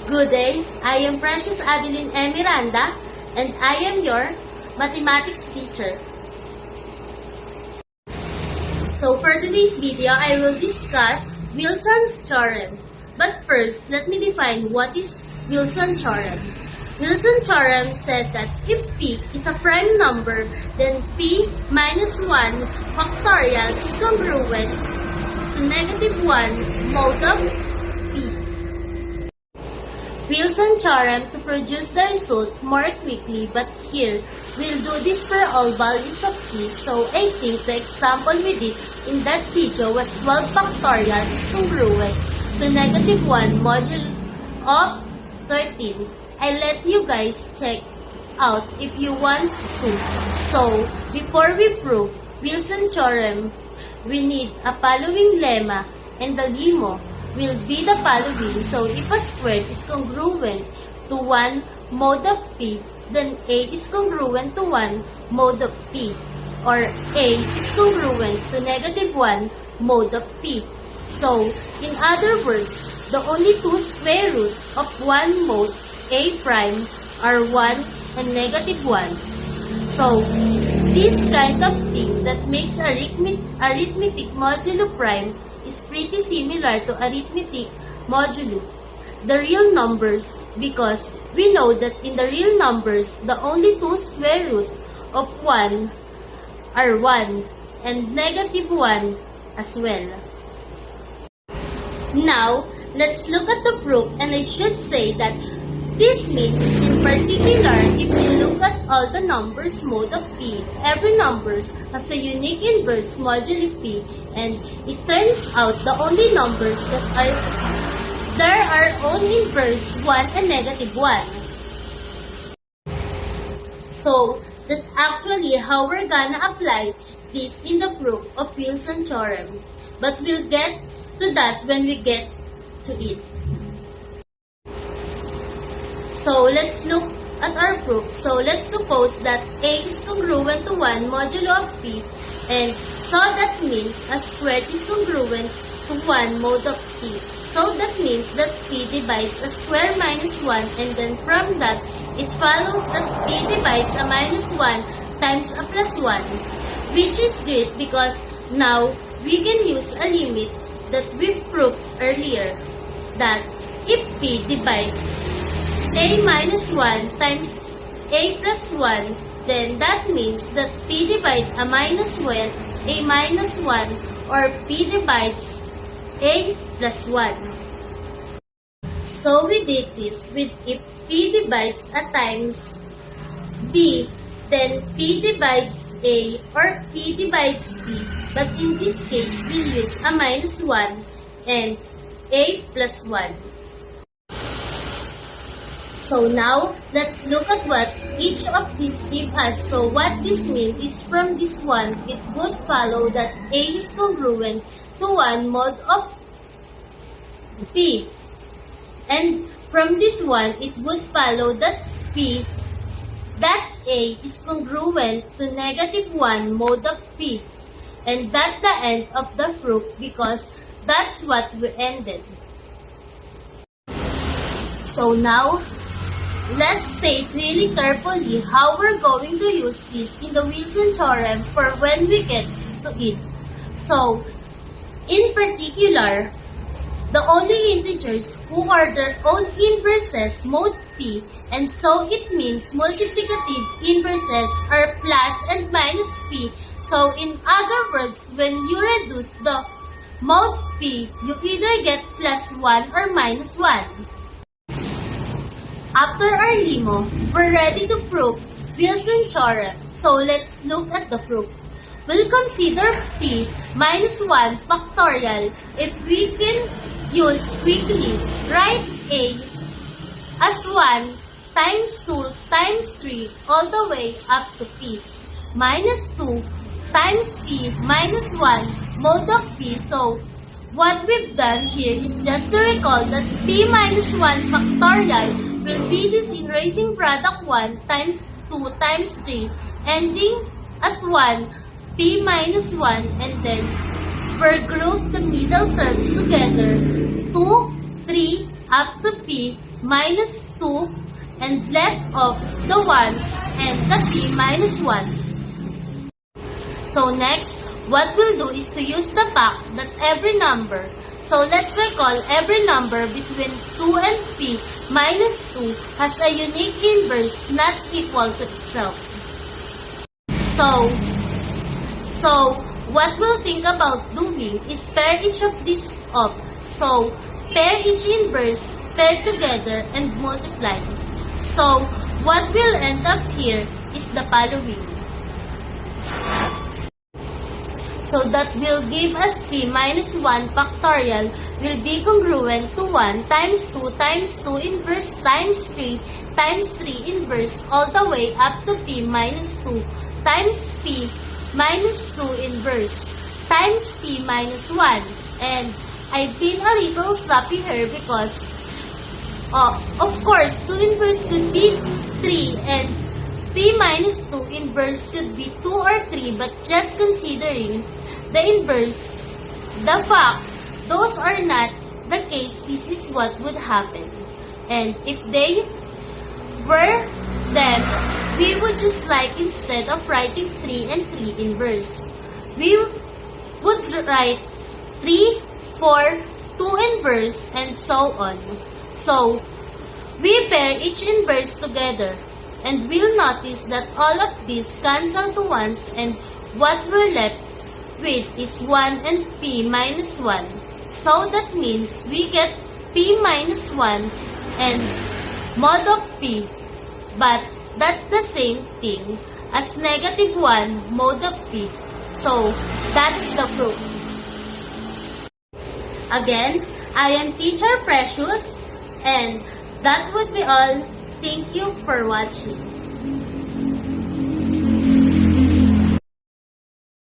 Good day, I am Precious Avelyn and Miranda, and I am your mathematics teacher. So for today's video, I will discuss Wilson's theorem. But first, let me define what is Wilson's theorem. Wilson's theorem said that if p is a prime number, then p minus 1 factorial is congruent to negative 1 mode of p. Wilson's theorem to produce the result more quickly, but here, we'll do this for all values of p, so I think the example we did in that video was 12 factorial is congruent to negative 1 modulo of 13. I'll let you guys check out if you want to. So, before we prove Wilson's theorem, we need a following lemma, and the lemma will be the following. So, if a square is congruent to 1 mode of p, then a is congruent to 1 mode of p, or a is congruent to negative 1 mode of p. So, in other words, the only two square root of 1 mode a prime are 1 and negative 1. So, this kind of thing that makes arithmetic modulo prime is pretty similar to arithmetic modulo the real numbers, because we know that in the real numbers, the only two square root of 1 are 1 and negative 1 as well. Now, let's look at the proof, and I should say that this means in particular, if you look at all the numbers mode of p, every number has a unique inverse modulo p, and it turns out the only numbers that are there are only inverse 1 and negative 1. So, that's actually how we're gonna apply this in the proof of Wilson's theorem. But we'll get to that when we get to it. So, let's look at our proof. So, let's suppose that a is congruent to 1 modulo of p, and so that means a square is congruent to 1 mode of p. So, that means that p divides a square minus 1, and then from that, it follows that p divides a minus 1 times a plus 1, which is great because now we can use a limit that we proved earlier, that if p divides a minus 1 times a plus 1, then that means that p divides a minus 1, or p divides a plus 1. So we did this with if p divides a times b, then p divides a or p divides b, but in this case we'll use a minus 1 and a plus 1. So now, let's look at what each of these give us. So what this means is from this one, it would follow that a is congruent to 1 mode of p. And from this one, it would follow that a is congruent to negative 1 mode of p. And that's the end of the proof because that's what we ended. So now, let's state really carefully how we're going to use this in the Wilson's theorem for when we get to it. So, in particular, the only integers who are their own inverses mode p, and so it means multiplicative inverses are plus and minus p. So, in other words, when you reduce the mode p, you either get plus 1 or minus 1. After our lemma, we're ready to prove Wilson's theorem. So, let's look at the proof. We'll consider p minus 1 factorial if we can use quickly. Write a as 1 times 2 times 3 all the way up to p. Minus 2 times p minus 1 mode of p. So, what we've done here is just to recall that p minus 1 factorial will be this in raising product 1 times 2 times 3, ending at 1, p minus 1, and then we'll group the middle terms together, 2, 3, up to p, minus 2 and left of the 1 and the p minus 1. So next, what we'll do is to use the fact that every number, so let's recall every number between 2 and p minus 2 has a unique inverse not equal to itself. So what we'll think about doing is pair each of these up. So pair each inverse, pair together, and multiply. So what will end up here is the following. So that will give us p minus 1 factorial will be congruent to 1 times 2 times 2 inverse times 3 times 3 inverse all the way up to p minus 2 times p minus 2 inverse times p minus 1. And I've been a little sloppy here because, of course, 2 inverse could be 3 and p minus 2 inverse could be 2 or 3, but just considering the inverse, the fact, those are not the case, this is what would happen. And if they were, then we would just like, instead of writing 3 and 3 inverse, we would write 3, 4, 2 inverse, and so on. So, we pair each inverse together, and we'll notice that all of these cancel to ones, and what we're left with is 1 and p minus 1. So, that means we get p minus 1 and mod of p, but that's the same thing as negative 1 mod of p. So, that is the proof. Again, I am Teacher Precious, and that would be all. Thank you for watching.